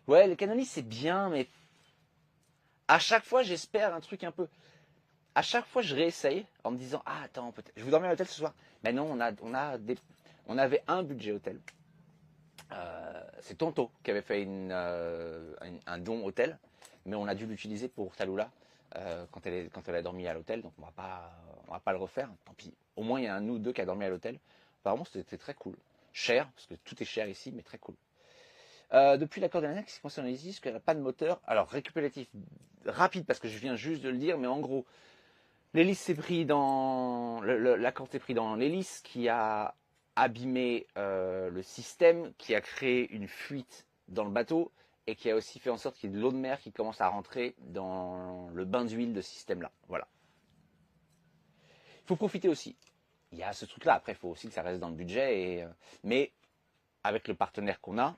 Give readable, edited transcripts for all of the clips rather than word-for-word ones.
Ouais, le cannoli c'est bien, mais à chaque fois j'espère un truc un peu. À chaque fois je réessaye en me disant ah attends peut-être je vais dormir à l'hôtel ce soir. Mais non, on avait un budget hôtel. C'est Tonto qui avait fait un don hôtel, mais on a dû l'utiliser pour Talula quand elle a dormi à l'hôtel, donc on va pas le refaire. Tant pis. Au moins il y a un nous deux qui a dormi à l'hôtel. Apparemment c'était très cool. Cher parce que tout est cher ici, mais très cool. Depuis l'accord de l'annexe qui concerne les disques, elle n'a pas de moteur. Alors récupératif rapide parce que je viens juste de le dire, mais en gros l'hélice s'est pris dans l'accord s'est pris dans l'hélice qui a abîmé le système, qui a créé une fuite dans le bateau et qui a aussi fait en sorte qu'il y ait de l'eau de mer qui commence à rentrer dans le bain d'huile de ce système-là. Voilà. Il faut profiter aussi. Il y a ce truc-là. Après, il faut aussi que ça reste dans le budget. Mais avec le partenaire qu'on a,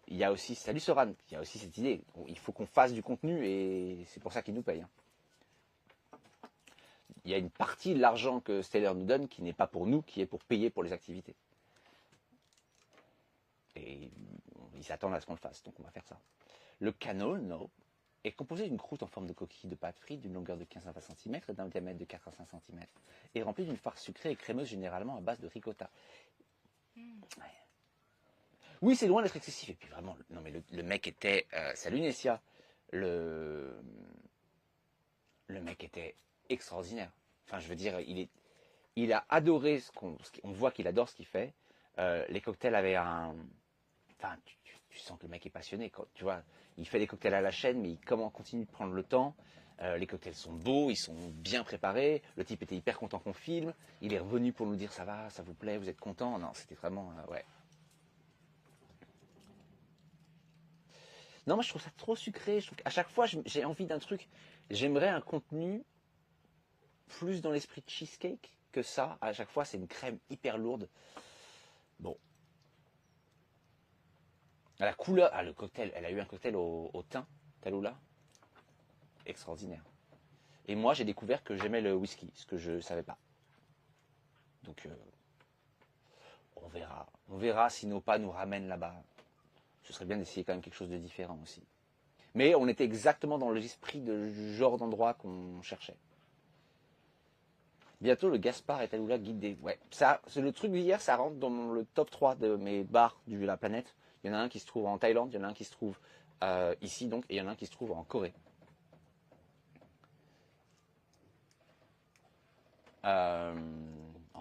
il y a aussi, salut Soran, il y a aussi cette idée. Il faut qu'on fasse du contenu et c'est pour ça qu'ils nous payent. Il y a une partie de l'argent que Stellar nous donne qui n'est pas pour nous, qui est pour payer pour les activités. Et ils s'attendent à ce qu'on le fasse, donc on va faire ça. Le canal est composé d'une croûte en forme de coquille de pâte frite d'une longueur de 15 à 20 cm et d'un diamètre de 4 à 5 cm. Et rempli d'une farce sucrée et crémeuse généralement à base de ricotta. Ouais. Oui, c'est loin d'être excessif. Et puis vraiment, non mais le mec était... salut Nessia. Le mec était extraordinaire. Enfin, je veux dire, il a adoré on voit qu'il adore ce qu'il fait. Les cocktails avaient un... Enfin, tu sens que le mec est passionné. Quand, tu vois, il fait des cocktails à la chaîne, mais il continue de prendre le temps. Les cocktails sont beaux, ils sont bien préparés. Le type était hyper content qu'on filme. Il est revenu pour nous dire ça va, ça vous plaît, vous êtes content. Non, c'était vraiment... ouais. Non, moi je trouve ça trop sucré. Je trouve qu'à chaque fois, j'ai envie d'un truc. J'aimerais un contenu plus dans l'esprit de cheesecake que ça. À chaque fois, c'est une crème hyper lourde. Bon. La couleur. Ah, le cocktail. Elle a eu un cocktail au thym, Talula. Extraordinaire. Et moi, j'ai découvert que j'aimais le whisky, ce que je ne savais pas. Donc, on verra. On verra si nos pas nous ramènent là-bas. Ce serait bien d'essayer quand même quelque chose de différent aussi. Mais on était exactement dans l'esprit de genre d'endroit qu'on cherchait. Bientôt, le Gaspard et Talula guide des... Ouais, ça, c'est le truc d'hier, ça rentre dans le top 3 de mes bars de la planète. Il y en a un qui se trouve en Thaïlande, il y en a un qui se trouve ici, donc, et il y en a un qui se trouve en Corée. En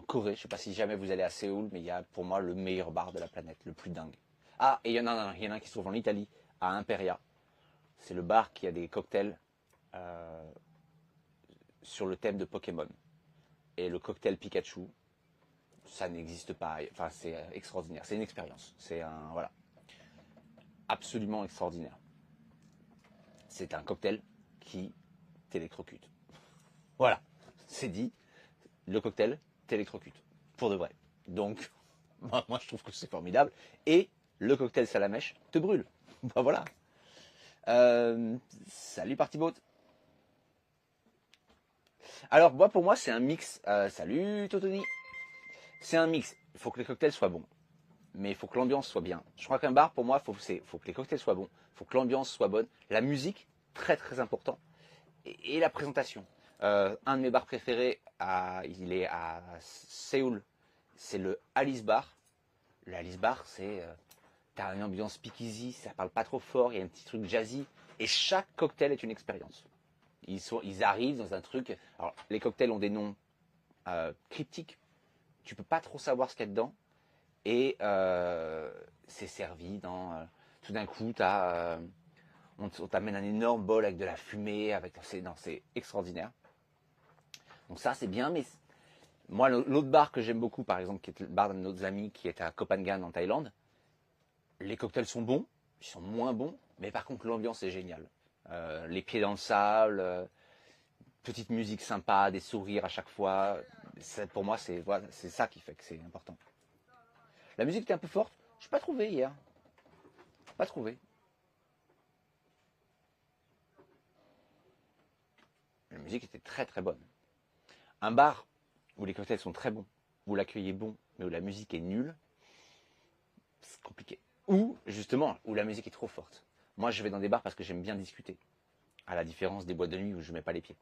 Corée, je ne sais pas si jamais vous allez à Séoul, mais il y a pour moi le meilleur bar de la planète, le plus dingue. Ah, et il y en a un qui se trouve en Italie, à Imperia. C'est le bar qui a des cocktails sur le thème de Pokémon. Et le cocktail Pikachu, ça n'existe pas. Enfin, c'est extraordinaire. C'est une expérience. C'est un... Voilà. Absolument extraordinaire. C'est un cocktail qui t'électrocute. Voilà. C'est dit. Le cocktail t'électrocute. Pour de vrai. Donc, moi je trouve que c'est formidable. Et le cocktail Salamèche te brûle. Ben voilà. Salut Partyboat. Alors, pour moi, c'est un mix. Salut Totoni. C'est un mix. Il faut que les cocktails soient bons. Mais il faut que l'ambiance soit bien. Je crois qu'un bar, pour moi, faut que les cocktails soient bons. Il faut que l'ambiance soit bonne. La musique, très très important. Et la présentation. Un de mes bars préférés, il est à Séoul. C'est le Alice Bar. Le Alice Bar, c'est... t'as une ambiance speakeasy, ça parle pas trop fort, il y a un petit truc jazzy. Et chaque cocktail est une expérience. Ils arrivent dans un truc... Alors, les cocktails ont des noms cryptiques. Tu peux pas trop savoir ce qu'il y a dedans. Et c'est servi dans... tout d'un coup, on t'amène un énorme bol avec de la fumée. C'est extraordinaire. Donc ça, c'est bien. Mais moi, l'autre bar que j'aime beaucoup, par exemple, qui est le bar d'un de nos amis qui est à Koh Phangan en Thaïlande, les cocktails sont bons. Ils sont moins bons. Mais par contre, l'ambiance est géniale. Les pieds dans le sable, petite musique sympa, des sourires à chaque fois. Pour moi, c'est ça qui fait que c'est important. La musique était un peu forte. Je n'ai pas trouvé hier. Pas trouvé. La musique était très très bonne. Un bar où les cocktails sont très bons, où l'accueil est bon, mais où la musique est nulle, c'est compliqué. Ou, justement, où la musique est trop forte. Moi, je vais dans des bars parce que j'aime bien discuter. À la différence des boîtes de nuit où je mets pas les pieds.